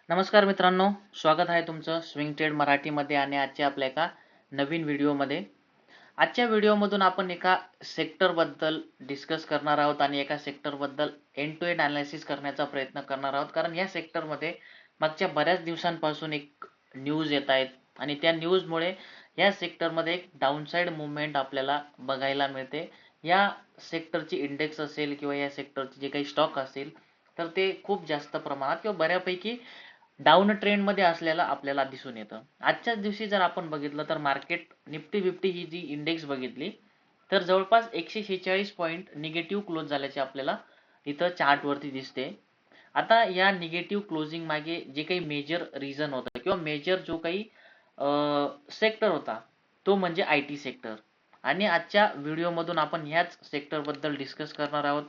नमस्कार मित्रांनो, स्वागत आहे तुमचं स्विंग ट्रेड मराठीमध्ये आणि आजच्या आपल्या एका नवीन व्हिडिओमध्ये. आजच्या व्हिडिओमधून आपण एका सेक्टरबद्दल डिस्कस करणार आहोत आणि एका सेक्टरबद्दल एंड टू एंड अनालिसिस करण्याचा प्रयत्न करणार आहोत. कारण या सेक्टरमध्ये मागच्या बऱ्याच दिवसांपासून एक न्यूज येत आहेत आणि त्या न्यूजमुळे या सेक्टरमध्ये एक डाऊनसाइड मुवमेंट आपल्याला बघायला मिळते. या सेक्टरची इंडेक्स असेल किंवा या सेक्टरचे जे काही स्टॉक असेल तर ते खूप जास्त प्रमाणात किंवा बऱ्यापैकी डाऊन ट्रेंड मध्ये असलेला आपल्याला दिसून येतं. आजच्याच दिवशी जर आपण बघितलं तर मार्केट निफ्टी फिफ्टी ही जी इंडेक्स बघितली तर जवळपास 146 पॉईंट निगेटिव्ह क्लोज झाल्याचे आपल्याला इथं चार्ट वरती दिसते. आता या निगेटिव्ह क्लोजिंग मागे जे काही मेजर रिझन होतं किंवा मेजर जो काही सेक्टर होता तो म्हणजे आय टी सेक्टर. आणि आजच्या व्हिडिओमधून आपण ह्याच सेक्टर बद्दल डिस्कस करणार आहोत.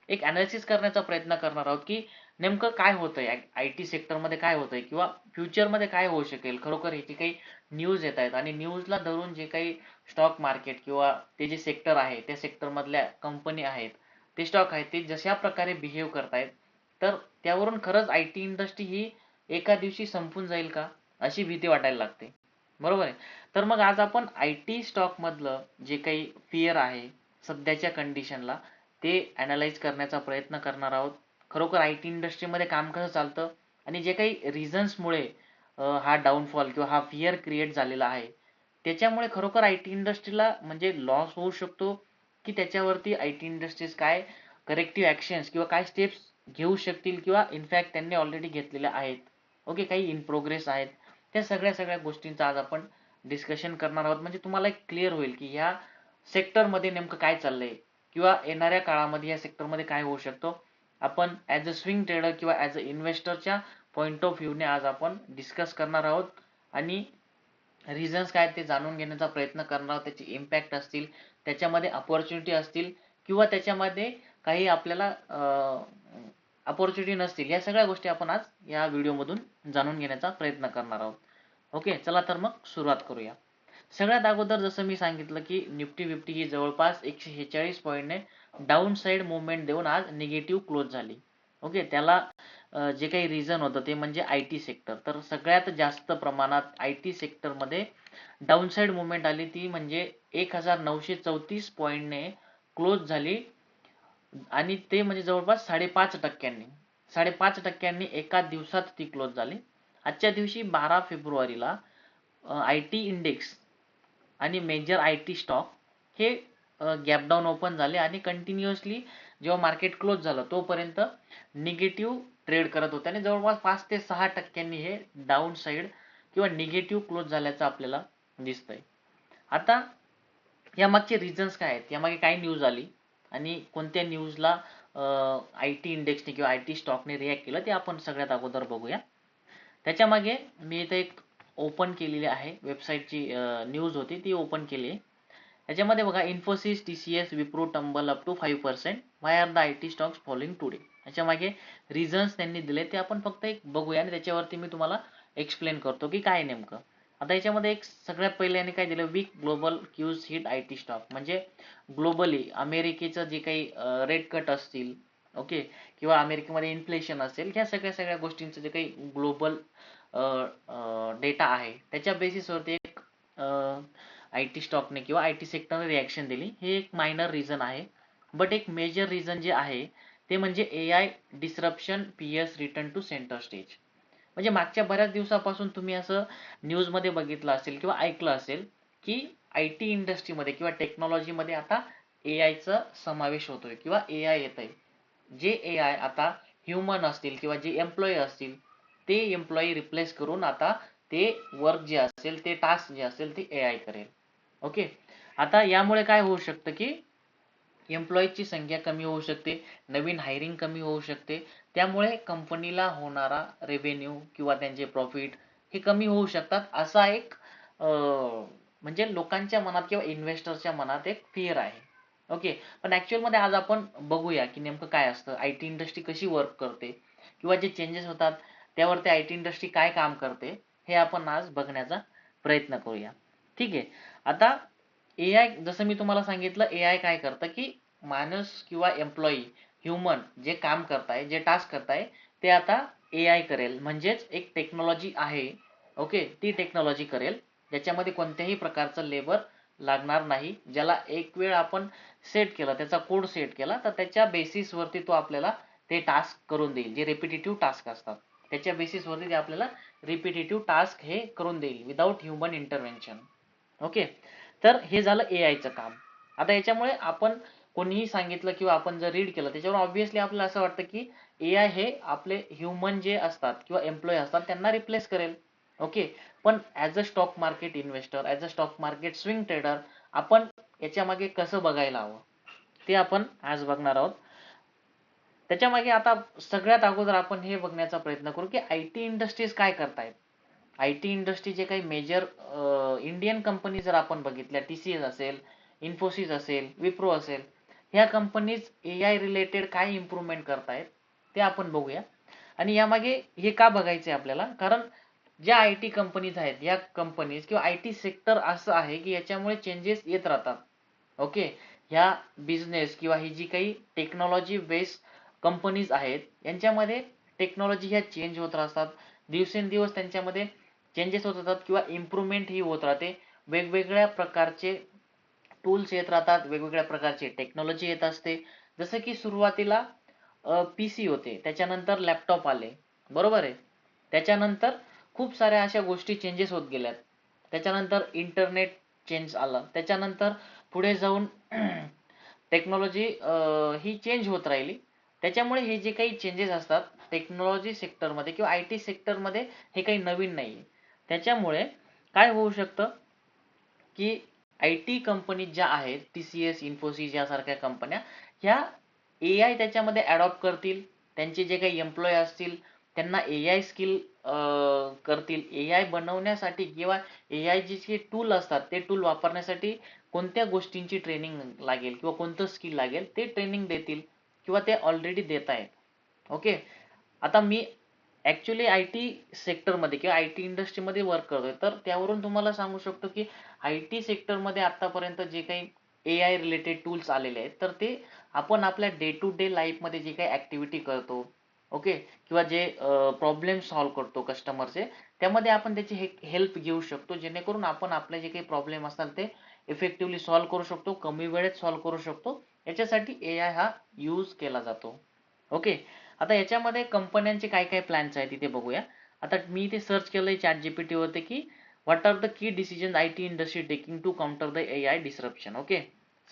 एक अनालिसिस करण्याचा प्रयत्न करणार आहोत की नेमकं काय होतंय आय टी सेक्टरमध्ये, काय होतंय किंवा फ्युचरमध्ये काय होऊ शकेल. खरोखर ह्याची काही न्यूज येत आहेत आणि न्यूजला धरून जे काही स्टॉक मार्केट किंवा ते जे सेक्टर आहे त्या सेक्टर मधल्या कंपनी आहेत, ते स्टॉक आहेत, ते जशा प्रकारे बिहेव करतायत तर त्यावरून खरंच आय टी इंडस्ट्री ही एका दिवशी संपून जाईल का अशी भीती वाटायला लागते. बरोबर आहे. तर मग आज आपण आय टी स्टॉक मधलं जे काही फिअर आहे सध्याच्या कंडिशनला ते अनालाइज करण्याचा प्रयत्न करणार आहोत. खरोखर आय टी इंडस्ट्रीमध्ये काम कसं चालतं आणि जे काही रिझन्समुळे हा डाऊनफॉल किंवा हा फिअर क्रिएट झालेला आहे त्याच्यामुळे खरोखर आय टी इंडस्ट्रीला म्हणजे लॉस होऊ शकतो की त्याच्यावरती आय टी इंडस्ट्रीज काय करेक्टिव्ह ऍक्शन्स किंवा काय स्टेप्स घेऊ शकतील किंवा इनफॅक्ट त्यांनी ऑलरेडी घेतलेल्या आहेत. ओके, काही इन प्रोग्रेस आहेत. त्या सगळ्या गोष्टींचा आज आपण डिस्कशन करणार आहोत. म्हणजे तुम्हाला एक क्लिअर होईल की ह्या सेक्टरमध्ये नेमकं काय चाललंय किंवा येणाऱ्या काळामध्ये या सेक्टरमध्ये काय होऊ शकतो. आपण ॲज अ स्विंग ट्रेडर किंवा ॲज अ इन्व्हेस्टरच्या पॉईंट ऑफ व्ह्यूने आज आपण डिस्कस करणार आहोत आणि रिझन्स काय ते जाणून घेण्याचा प्रयत्न करणार आहोत. त्याचे इम्पॅक्ट असतील, त्याच्यामध्ये अपॉर्च्युनिटी असतील किंवा त्याच्यामध्ये काही आपल्याला अपॉर्च्युनिटी नसतील, या सगळ्या गोष्टी आपण आज या व्हिडिओमधून जाणून घेण्याचा प्रयत्न करणार आहोत. ओके, चला तर मग सुरुवात करूया. सगळ्यात अगोदर जसं मी सांगितलं की निफ्टी फिफ्टी ही जवळपास 146 पॉईंटने डाऊन साइड मुवमेंट देऊन आज निगेटिव्ह क्लोज झाली. ओके, त्याला जे काही रिझन होतं ते म्हणजे आय टी सेक्टर. तर सगळ्यात जास्त प्रमाणात आय टी सेक्टरमध्ये डाऊन साइड मुवमेंट आली ती म्हणजे 1934 पॉईंटने क्लोज झाली आणि ते म्हणजे जवळपास 5.5%. 5.5% एका दिवसात ती क्लोज झाली. आजच्या दिवशी 12 फेब्रुवारीला आय टी इंडेक्स आणि मेजर आय टी स्टॉक हे गॅप डाऊन ओपन झाले आणि कंटिन्युअसली जेव्हा मार्केट क्लोज झालं तोपर्यंत निगेटिव्ह ट्रेड करत होते आणि जवळपास 5 ते 6% हे डाऊन साइड किंवा निगेटिव्ह क्लोज झाल्याचं आपल्याला दिसतंय. आता यामागचे रिझन्स काय आहेत, यामागे काय न्यूज आली आणि कोणत्या न्यूजला आय टी इंडेक्सने किंवा आय टी स्टॉकने रिॲक्ट केलं ते आपण सगळ्यात अगोदर बघूया. त्याच्यामागे मी इथे एक ओपन केलेली आहे वेबसाईटची न्यूज होती ती ओपन केली आहे. याच्यामध्ये बघा, Infosys, TCS, Wipro tumble up to 5%. Why are the I T stocks following today. याच्यामागे रिझन्स त्यांनी दिले ते आपण फक्त एक बघूया आणि त्याच्यावरती मी तुम्हाला एक्सप्लेन करतो की काय नेमकं. आता याच्यामध्ये एक सगळ्यात पहिल्याने काय दिलं, weak global cues hit I T stock. म्हणजे ग्लोबली अमेरिकेचं जे काही रेट कट असतील, ओके, किंवा अमेरिकेमध्ये इन्फ्लेशन असेल, ह्या सगळ्या गोष्टींचं जे काही ग्लोबल डेटा आहे त्याच्या बेसिसवरती एक आय टी स्टॉकने किंवा आय टी सेक्टरने रिॲक्शन दिली. हे एक मायनर रिझन आहे. बट एक मेजर रिझन जे आहे ते म्हणजे A I disruption PS return to centre stage. म्हणजे मागच्या बऱ्याच दिवसापासून तुम्ही असं न्यूजमध्ये बघितलं असेल किंवा ऐकलं असेल की आय टी इंडस्ट्रीमध्ये किंवा टेक्नॉलॉजीमध्ये आता ए आयचा समावेश होतोय किंवा ए आय येत आहे. जे ए आय आता ह्युमन असतील किंवा जे एम्प्लॉई असतील ते एम्प्लॉई रिप्लेस करून आता ते वर्क जे असेल, ते टास्क जे असेल ते ए आय करेल. ओके, आता यामुळे काय होऊ शकतं की एम्प्लॉईजची संख्या कमी होऊ शकते, नवीन हायरिंग कमी होऊ शकते. त्यामुळे कंपनीला होणारा रेव्हेन्यू किंवा त्यांचे प्रॉफिट हे कमी होऊ शकतात. असा एक म्हणजे लोकांच्या मनात किंवा इन्व्हेस्टरच्या मनात एक फिअर आहे. ओके, पण ऍक्च्युअल मध्ये आज आपण बघूया की नेमकं काय असतं, आय टी इंडस्ट्री कशी वर्क करते किंवा जे चेंजेस होतात त्यावरती आय टी इंडस्ट्री काय काम करते हे आपण आज बघण्याचा प्रयत्न करूया. ठीक आहे. आता ए आय, जसं मी तुम्हाला सांगितलं, ए आय काय करतं की माणूस किंवा एम्प्लॉई ह्युमन जे काम करताय, जे टास्क करताय ते आता AI करेल. म्हणजेच एक टेक्नॉलॉजी आहे, ओके, ती टेक्नॉलॉजी करेल ज्याच्यामध्ये कोणत्याही प्रकारचं लेबर लागणार नाही. ज्याला एक वेळ आपण सेट केलं, त्याचा कोड सेट केला, तर त्याच्या बेसिसवरती तो आपल्याला ते टास्क करून देईल. जे रिपिटेटिव्ह टास्क असतात त्याच्या बेसिसवरती ते आपल्याला रिपिटेटिव्ह टास्क हे करून देईल विदाउट ह्युमन इंटरव्हेन्शन. ओके, तर हे झालं एआयचं काम. आता याच्यामुळे आपण कोणीही सांगितलं किंवा आपण जर रीड केलं त्याच्यावर ऑब्व्हियसली आपल्याला असं वाटतं की एआय हे आपले ह्युमन जे असतात किंवा एम्प्लॉय असतात त्यांना रिप्लेस करेल. ओके, पण as a stock market investor, as a stock market swing trader आपण याच्या मागे कसं बघायला हवं ते आपण आज बघणार आहोत. त्याच्या मागे आता सगळ्यात अगोदर आपण हे बघण्याचा प्रयत्न करू की आयटी इंडस्ट्रीज काय करतायत. आयटी इंडस्ट्री जे काही मेजर इंडियन कंपनी जर आपण बघितल्या, TCS असेल, इन्फोसिस असेल, विप्रो असेल, ह्या कंपनीज एआय रिलेटेड काय इम्प्रूव्हमेंट करतायत ते आपण बघूया. आणि यामागे हे का बघायचंय आपल्याला, कारण ज्या आयटी कंपनीज आहेत या कंपनीज किंवा आयटी सेक्टर असं आहे की याच्यामुळे चेंजेस येत राहतात. ओके, ह्या बिझनेस किंवा ही जी काही टेक्नॉलॉजी बेस्ड कंपनीज आहेत यांच्यामध्ये टेक्नॉलॉजी ह्या चेंज होत राहतात. दिवसेंदिवस त्यांच्यामध्ये चेंजेस होत राहतात किंवा इम्प्रूव्हमेंट ही होत राहते. वेगवेगळ्या प्रकारचे टूल्स येत राहतात, वेगवेगळ्या प्रकारची टेक्नॉलॉजी येत असते. जसं की सुरुवातीला PC होते, त्याच्यानंतर लॅपटॉप आले, बरोबर आहे. त्याच्यानंतर खूप साऱ्या अशा गोष्टी चेंजेस होत गेल्यात. त्याच्यानंतर इंटरनेट चेंज आलं, त्याच्यानंतर पुढे जाऊन टेक्नॉलॉजी ही चेंज होत राहिली. त्याच्यामुळे हे जे काही चेंजेस असतात टेक्नॉलॉजी सेक्टरमध्ये किंवा आयटी सेक्टरमध्ये हे काही नवीन नाही. त्याच्यामुळे काय होऊ शकतं की आयटी कंपनी ज्या आहेत, TCS, इन्फोसिस यासारख्या कंपन्या, ह्या एआय त्याच्यामध्ये अडॉप्ट करतील. त्यांचे जे काही एम्प्लॉय असतील त्यांना एआय स्किल करतील. एआय बनवण्यासाठी किंवा एआय जे टूल असतात ते टूल वापरण्यासाठी कोणत्या गोष्टींची ट्रेनिंग लागेल किंवा कोणतं स्किल लागेल ते ट्रेनिंग देतील किंवा ते ऑलरेडी देत आहेत. ओके, आता मी ऍक्च्युली आयटी सेक्टरमध्ये किंवा आयटी इंडस्ट्रीमध्ये वर्क करतोय, तर त्यावरून तुम्हाला सांगू शकतो की आयटी सेक्टरमध्ये आतापर्यंत जे काही एआय रिलेटेड टूल्स आलेले आहेत तर ते आपण आपल्या डे टू डे लाईफमध्ये जे काही ऍक्टिव्हिटी करतो, ओके, किंवा जे प्रॉब्लेम सॉल्व्ह करतो कस्टमरचे, त्यामध्ये आपण त्याची हेल्प घेऊ शकतो जेणेकरून आपण आपले जे काही प्रॉब्लेम असतात ते इफेक्टिव्हली सॉल्व्ह करू शकतो, कमी वेळेत सॉल्व्ह करू शकतो. याच्यासाठी एआय हा यूज केला जातो. ओके, आता याच्यामध्ये कंपन्यांचे काय काय प्लॅन्स आहेत तिथे बघूया. आता मी इथे सर्च केलंय ChatGPT वरती की what are the key decision IT industry taking to counter the AI disruption. Okay,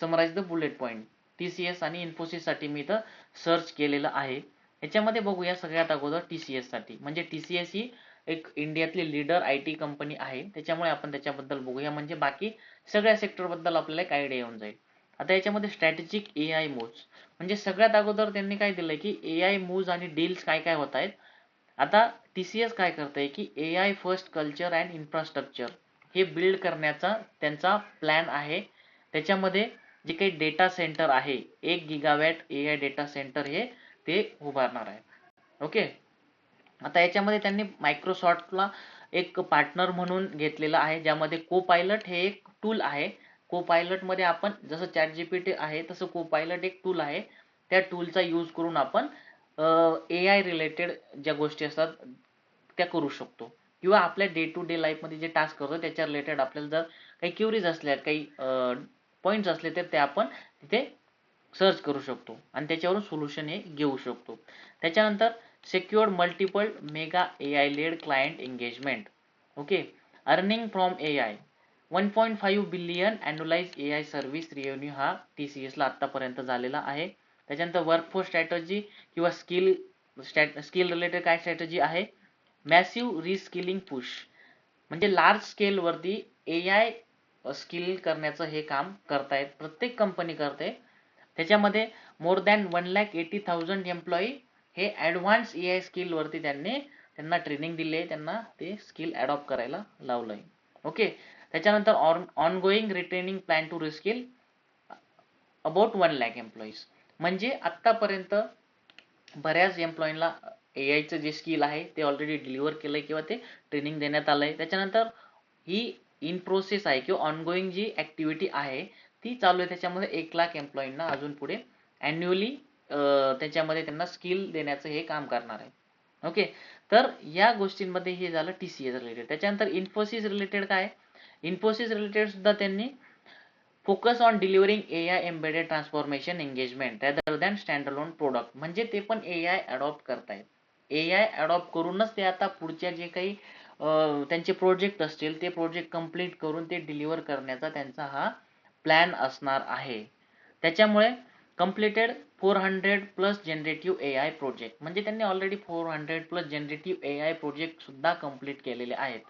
summarise the bullet point. TCS आणि इन्फोसिस साठी मी इथं सर्च केलेलं आहे. याच्यामध्ये बघूया सगळ्यात अगोदर TCS साठी. म्हणजे TCS ही एक इंडियातली लीडर आयटी कंपनी आहे, त्याच्यामुळे आपण त्याच्याबद्दल बघूया. म्हणजे बाकी सगळ्या सेक्टर बद्दल आपल्याला एक आयडिया येऊन जाईल. आता याच्यामध्ये स्ट्रॅटेजिक एआय मूव्स, म्हणजे सगळ्यात अगोदर त्यांनी काय दिलंय की एआय मूव्स आणि डील्स काय काय होत आहेत. आता TCS काय करतंय की AI first culture and infrastructure हे बिल्ड करण्याचा त्यांचा प्लॅन आहे. त्याच्यामध्ये जे काही डेटा सेंटर आहे 1 GW एआय डेटा सेंटर हे ते उभारणार आहे. ओके, आता याच्यामध्ये त्यांनी मायक्रोसॉफ्टला एक पार्टनर म्हणून घेतलेलं आहे, ज्यामध्ये कोपायलट हे एक टूल आहे. कोपायलट मध्ये आपण जसं ChatGPT आहे तसं कोपायलट एक टूल आहे. त्या टूलचा यूज करून आपण एआय रिलेटेड ज्या गोष्टी असतात त्या करू शकतो किंवा आपल्या डे टू डे लाईफ मध्ये जे टास्क करतो त्याच्या रिलेटेड आपल्याला जर काही क्युरीज असल्या, काही पॉइंट्स असले तर ते आपण तिथे सर्च करू शकतो आणि त्याच्यावरून सोल्युशन हे घेऊ शकतो. त्याच्यानंतर secured multiple mega AI led client engagement. Okay, earning from AI 1.5 billion annualized AI service revenue हा TCS ला आतापर्यंत झालेला आहे. त्याच्यानंतर वर्कफोर्स स्ट्रॅटेजी किंवा स्किल रिलेटेड काय स्ट्रॅटेजी आहे, मॅसिव्ह रिस्किलिंग पुश, म्हणजे लार्ज स्केल वरती एआय स्किल करण्याचं हे काम करतायत, प्रत्येक कंपनी करते. त्याच्यामध्ये मोर दॅन 1,80,000 एम्प्लॉई हे ऍडव्हान्स एआय स्किल वरती त्यांना ट्रेनिंग दिले, त्यांना ते स्किल अडॉप्ट करायला लावलंय. ओके, त्याच्यानंतर ongoing retraining plan to reskill about 1 lakh employees, म्हणजे आतापर्यंत बऱ्याच एम्प्लॉईला एआयचं जे स्किल आहे ते ऑलरेडी डिलिव्हर केलंय किंवा ते ट्रेनिंग देण्यात आलंय. त्याच्यानंतर ही इन प्रोसेस आहे किंवा ऑनगोईंग जी ऍक्टिव्हिटी आहे ती चालू आहे. त्याच्यामध्ये 1 लाख एम्प्लॉईंना अजून पुढे अॅन्युअली त्याच्यामध्ये त्यांना स्किल देण्याचं हे काम करणार आहे. ओके, तर या गोष्टींमध्ये हे झालं TCS रिलेटेड. त्याच्यानंतर इन्फोसिस रिलेटेड काय, इन्फोसिस रिलेटेड सुद्धा त्यांनी focus on delivering AI embedded transformation engagement rather than stand alone product. म्हणजे ते पण AI अडॉप्ट करतायत. AI अडॉप्ट करूनच ते आता पुढच्या जे काही त्यांचे प्रोजेक्ट असतील ते प्रोजेक्ट कंप्लीट करून ते डिलिव्हर करण्याचा त्यांचा हा प्लॅन असणार आहे. त्याच्यामुळे completed 400 plus generative AI project, म्हणजे त्यांनी already 400 plus generative AI project सुद्धा कंप्लीट केलेले आहेत.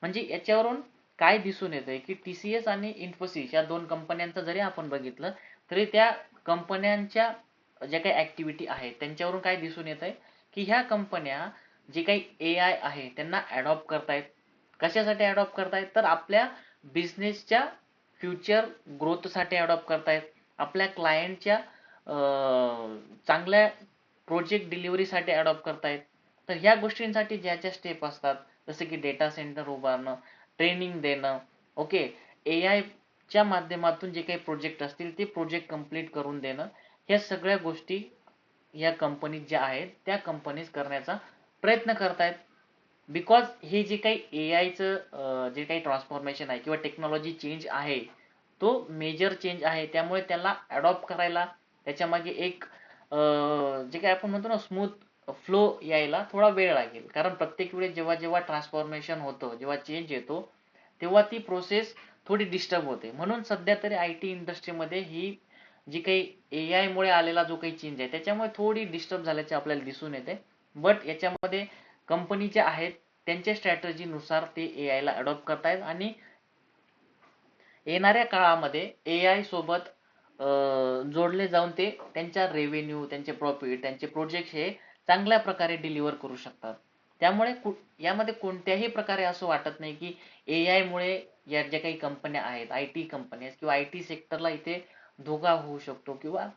म्हणजे याच्यावरून काय दिसून येतंय की TCS आणि इन्फोसिस या दोन कंपन्यांचं जरी आपण बघितलं तरी त्या कंपन्यांच्या ज्या काही ऍक्टिव्हिटी आहेत त्यांच्यावरून काय दिसून येतंय की ह्या कंपन्या जे काही AI आहे त्यांना अडॉप्ट करतायत. कशासाठी अडॉप्ट करतायत, तर आपल्या बिझनेसच्या फ्युचर ग्रोथसाठी अडॉप्ट करतायत, आपल्या क्लायंटच्या चांगल्या प्रोजेक्ट डिलिव्हरीसाठी अडॉप्ट करतायत. तर ह्या गोष्टींसाठी ज्या ज्या स्टेप असतात जसे की डेटा सेंटर उभारणं, ट्रेनिंग देणं, ओके, AI च्या माध्यमातून जे काही प्रोजेक्ट असतील ते प्रोजेक्ट कंप्लीट करून देणं, ह्या सगळ्या गोष्टी या कंपनीत ज्या आहेत त्या कंपनीज करण्याचा प्रयत्न करतायत. बिकॉज हे जे काही AIचं जे काही ट्रान्सफॉर्मेशन आहे किंवा टेक्नॉलॉजी चेंज आहे तो मेजर चेंज आहे, त्यामुळे त्याला अडॉप्ट करायला त्याच्यामागे एक जे काही आपण म्हणतो ना स्मूथ फ्लो यायला थोडा वेळ लागेल. कारण प्रत्येक वेळेस जेव्हा जेव्हा ट्रान्सफॉर्मेशन होतं, जेव्हा चेंज येतो तेव्हा ती प्रोसेस थोडी डिस्टर्ब होते. म्हणून सध्या तरी IT इंडस्ट्रीमध्ये ही जी काही AI मुळे आलेला जो काही चेंज आहे त्याच्यामुळे थोडी डिस्टर्ब झाल्याचे आपल्याला दिसून येते. बट याच्यामध्ये कंपनी ज्या आहेत त्यांच्या स्ट्रॅटजीनुसार ते AI ला अडॉप्ट करतायत आणि येणाऱ्या काळामध्ये AI सोबत जोडले जाऊन ते त्यांच्या रेव्हेन्यू, त्यांचे प्रॉफिट, त्यांचे प्रोजेक्ट हे चांगल्या प्रकारे डिलिव्हर करू शकतात. त्यामुळे यामध्ये कोणत्याही प्रकारे असं वाटत नाही की AI मुळे या ज्या काही कंपन्या आहेत, IT कंपन्या किंवा IT सेक्टरला इथे धोका होऊ शकतो किंवा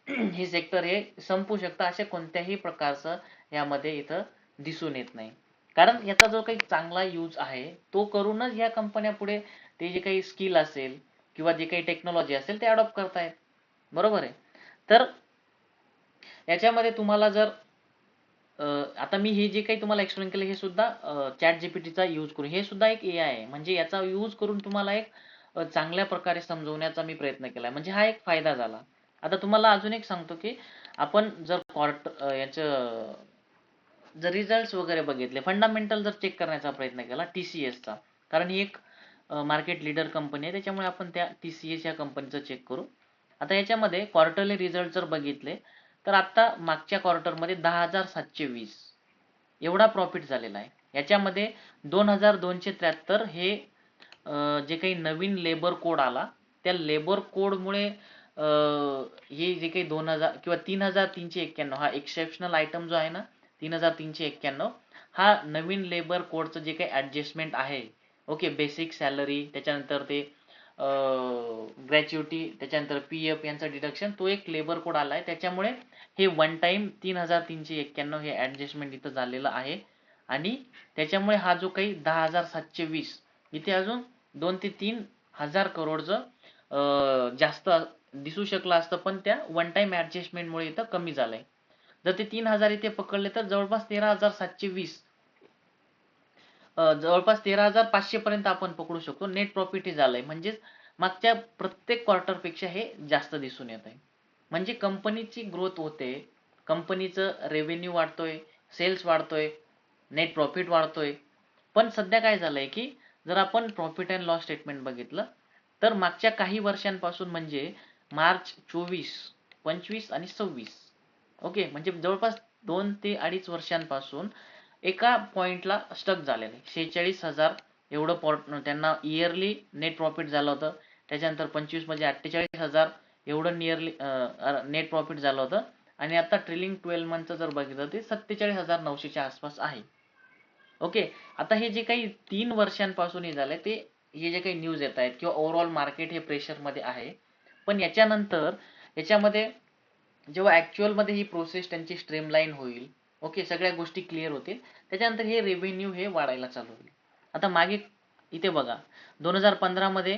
हे सेक्टर हे संपू शकतं, अशा कोणत्याही प्रकारचं यामध्ये इथं दिसून येत नाही. कारण याचा जो काही चांगला यूज आहे तो करूनच ह्या कंपन्या पुढे ते जे काही स्किल असेल किंवा जे काही टेक्नॉलॉजी असेल ते अडॉप्ट करतायत. बरोबर आहे. तर याच्यामध्ये तुम्हाला जर आता मी हे जे काही तुम्हाला एक्सप्लेन केलं हे सुद्धा चॅट जीपीटीचा यूज करून, हे सुद्धा एक AI आहे. म्हणजे याचा यूज करून तुम्हाला एक चांगल्या प्रकारे समजवण्याचा मी प्रयत्न केला, म्हणजे हा एक फायदा झाला. आता तुम्हाला अजून एक सांगतो की आपण जर याचं जर रिझल्ट वगैरे बघितले, फंडामेंटल जर चेक करण्याचा प्रयत्न केला TCSचा, कारण ही एक मार्केट लीडर कंपनी आहे त्याच्यामुळे आपण त्या TCS या कंपनीचं चेक करू. आता याच्यामध्ये क्वार्टरली रिझल्ट जर बघितले तर आता मागच्या क्वार्टरमध्ये 10,720 एवढा प्रॉफिट झालेला आहे. याच्यामध्ये 2,273 हे जे काही नवीन लेबर कोड आला त्या लेबर कोडमुळे हे जे काही 2,000 किंवा 3,391 हा एक्सेप्शनल आयटम जो आहे ना 3,391 हा नवीन लेबर कोडचं जे काही ऍडजस्टमेंट आहे, ओके, बेसिक सॅलरी, त्याच्यानंतर ते ग्रॅच्युटी, त्याच्यानंतर PF यांचं डिडक्शन, तो एक लेबर कोड आलाय त्याच्यामुळे हे वन टाइम 3,391 हे ऍडजस्टमेंट इथं झालेलं आहे. आणि त्याच्यामुळे हा जो काही 10,720 इथे अजून 2 ते 3 हजार करोडचं जास्त दिसू शकलं असतं, पण त्या वन टाइम ऍडजस्टमेंटमुळे इथं कमी झालंय. जर ते 3,000 इथे पकडले तर जवळपास 13,720 जवळपास 13,500 पर्यंत आपण पकडू शकतो नेट प्रॉफिट हे झालंय. म्हणजेच मागच्या प्रत्येक क्वार्टर पेक्षा हे जास्त दिसून येत आहे. म्हणजे कंपनीची ग्रोथ होते, कंपनीचं रेव्हेन्यू वाढतोय, सेल्स वाढतोय, नेट प्रॉफिट वाढतोय. पण सध्या काय झालंय की जर आपण प्रॉफिट अँड लॉस स्टेटमेंट बघितलं तर मागच्या काही वर्षांपासून म्हणजे मार्च 24, 25 आणि 26, ओके, म्हणजे जवळपास 2 ते 2.5 वर्षांपासून एका पॉइंटला स्टक झालेलं आहे. 46,000 एवढं त्यांना इयरली नेट प्रॉफिट झालं होतं. त्याच्यानंतर 25 मध्ये 48,000 एवढं नियरली नेट प्रॉफिट झालं होतं. आणि आता ट्रेलिंग 12 मंथचं जर बघितलं ते 47,900च्या आसपास आहे. ओके, आता हे जे काही 3 वर्षांपासून हे झालंय ते हे जे काही न्यूज येत आहेत किंवा ओव्हरऑल मार्केट हे प्रेशर मध्ये आहे. पण याच्यानंतर याच्यामध्ये जेव्हा ऍक्च्युअल मध्ये ही प्रोसेस त्यांची स्ट्रीमलाईन होईल, ओके, सगळ्या गोष्टी क्लिअर होतील, त्याच्यानंतर हे रेव्हेन्यू हे वाढायला चालू होईल. आता मागे इथे बघा 2015 मध्ये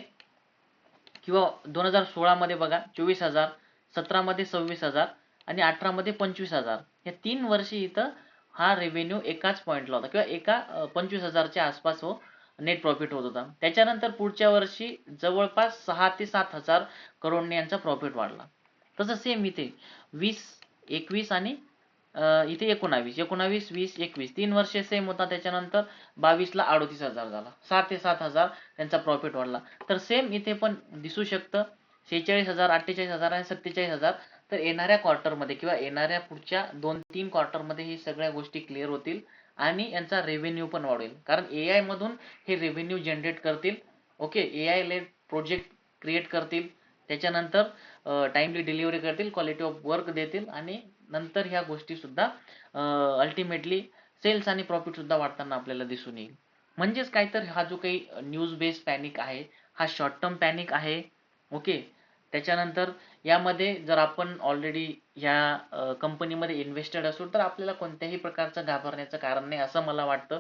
किंवा 2016 मध्ये बघा 24,000, 17 मध्ये 26,000 आणि 18 मध्ये 25,000. या 3 वर्षी इथं हा रेव्हेन्यू एकाच पॉईंटला होता किंवा एका 25,000च्या आसपास नेट प्रॉफिट होत होता. त्याच्यानंतर पुढच्या वर्षी जवळपास 6 ते 7,000 करोडने यांचा प्रॉफिट वाढला. तसं सेम इथे 20, 21 आणि इथे 19, 20, 21 3 वर्षे सेम होता. त्याच्यानंतर 22ला 38,000 झाला. 6 ते 7,000 त्यांचा प्रॉफिट वाढला. तर सेम इथे पण दिसू शकतं 46,000, 48,000 आणि 47,000. तर येणाऱ्या क्वार्टरमध्ये किंवा येणाऱ्या पुढच्या 2-3 क्वार्टरमध्ये ही सगळ्या गोष्टी क्लिअर होतील आणि यांचा रेव्हेन्यू पण वाढेल. कारण AI मधून हे रेव्हेन्यू जनरेट करतील. Okay, AI led project create करतील. त्याच्यानंतर टाइमली डिलिव्हरी करतील, क्वालिटी ऑफ वर्क देतील आणि नंतर ह्या गोष्टी सुद्धा अल्टिमेटली सेल्स आणि प्रॉफिट सुद्धा वाढताना आपल्याला दिसून येईल. म्हणजेच काय तर हा जो काही न्यूज बेस्ड पॅनिक आहे हा शॉर्ट टर्म पॅनिक आहे. ओके, त्याच्यानंतर यामध्ये जर आपण ऑलरेडी ह्या कंपनीमध्ये इन्व्हेस्टेड असू तर आपल्याला कोणत्याही प्रकारचं घाबरण्याचं कारण नाही असं मला वाटतं.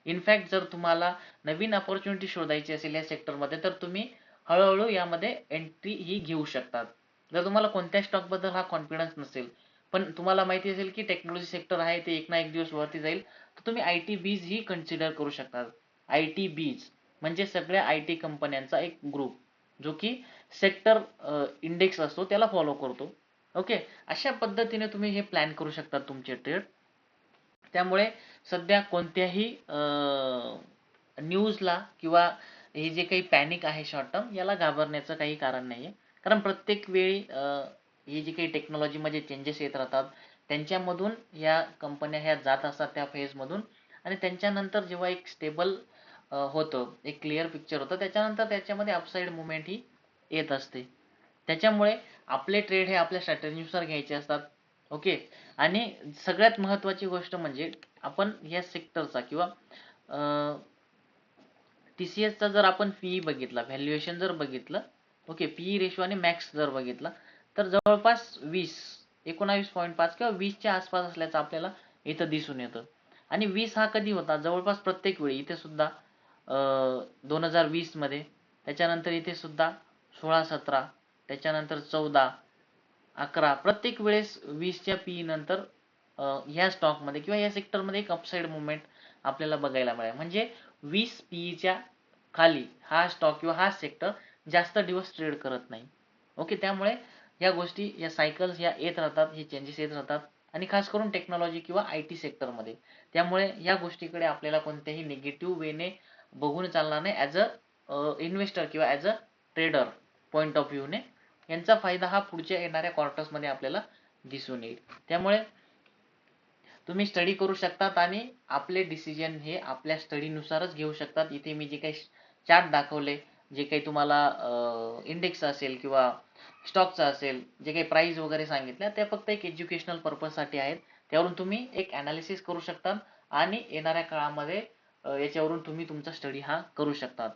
इनफॅक्ट जर तुम्हाला नवीन अपॉर्च्युनिटी शोधायची असेल या सेक्टरमध्ये तर तुम्ही हळूहळू यामध्ये एंट्री ही घेऊ शकतात. जर तुम्हाला कोणत्या स्टॉक बद्दल हा कॉन्फिडन्स नसेल पण तुम्हाला माहिती असेल की टेक्नॉलॉजी सेक्टर आहे ते एक ना एक दिवस वरती जाईल तर तुम्ही IT बीज ही कन्सिडर करू शकता. IT बीज म्हणजे सगळ्या IT कंपन्यांचा एक ग्रुप जो की सेक्टर इंडेक्स असतो त्याला फॉलो करतो. ओके, अशा पद्धतीने तुम्ही हे प्लॅन करू शकता तुमचे ट्रेड. त्यामुळे सध्या कोणत्याही न्यूजला किंवा हे जे काही पॅनिक आहे शॉर्ट टर्म याला घाबरण्याचं काही कारण नाहीये. कारण प्रत्येक वेळी ही जी काही टेक्नॉलॉजीमध्ये चेंजेस येत राहतात त्यांच्यामधून या कंपन्या ह्या जात असतात त्या फेजमधून आणि त्यांच्यानंतर जेव्हा एक स्टेबल होतं, एक क्लिअर पिक्चर होतं, त्याच्यानंतर त्याच्यामध्ये अपसाईड मुवमेंट ही येत असते. त्याच्यामुळे आपले ट्रेड हे आपल्या स्ट्रॅटेजीनुसार घ्यायचे असतात. ओके, आणि सगळ्यात महत्त्वाची गोष्ट म्हणजे आपण या सेक्टरचा किंवा TCSचा जर आपण PE बघितला, व्हॅल्युएशन जर बघितलं, ओके, PE रेशो आणि मॅक्स जर बघितला तर जवळपास 19.5 किंवा 20च्या आसपास असल्याचं आपल्याला इथं दिसून येतं. आणि 20 हा कधी होता? जवळपास प्रत्येक वेळी. इथे सुद्धा 2020 मध्ये, त्याच्यानंतर इथे सुद्धा 16-17, त्याच्यानंतर 14-11, प्रत्येक वेळेस 20च्या PE नंतर ह्या स्टॉकमध्ये किंवा या सेक्टरमध्ये एक अपसाईड मुवमेंट आपल्याला बघायला मिळाली. म्हणजे 20 PEच्या खाली हा स्टॉक किंवा हा सेक्टर जास्त दिवस ट्रेड करत नाही. ओके, त्यामुळे या गोष्टी या सायकल्स या येत राहतात, हे चेंजेस येत राहतात आणि खास करून टेक्नॉलॉजी किंवा IT सेक्टरमध्ये. त्यामुळे या गोष्टीकडे आपल्याला कोणत्याही निगेटिव्ह वेने बघून चालणार नाही. ॲज अ इन्व्हेस्टर किंवा as a trader point of व्ह्यूने यांचा फायदा हा पुढच्या येणाऱ्या क्वार्टर्समध्ये आपल्याला दिसून येईल. त्यामुळे तुम्ही स्टडी करू शकतात आणि आपले डिसिजन हे आपल्या स्टडीनुसारच घेऊ शकतात. इथे मी जे काही चार्ट दाखवले, जे काही तुम्हाला इंडेक्स असेल किंवा स्टॉकचा असेल, जे काही प्राइस वगैरे सांगितल्या त्या फक्त एक एज्युकेशनल पर्पजसाठी आहेत. त्यावरून तुम्ही एक ॲनालिसिस करू शकता आणि येणाऱ्या काळामध्ये याच्यावरून तुम्ही तुमचा स्टडी हा करू शकता.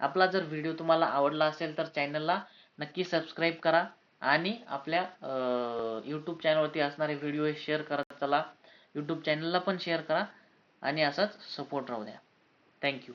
आपला जर व्हिडिओ तुम्हाला आवडला असेल तर चॅनलला नक्की सबस्क्राईब करा आणि आपल्या यूट्यूब चॅनलवरती असणारे व्हिडिओ शेअर करत चला. यूट्यूब चॅनलला पण शेअर करा आणि असाच सपोर्ट राहू द्या. थँक्यू.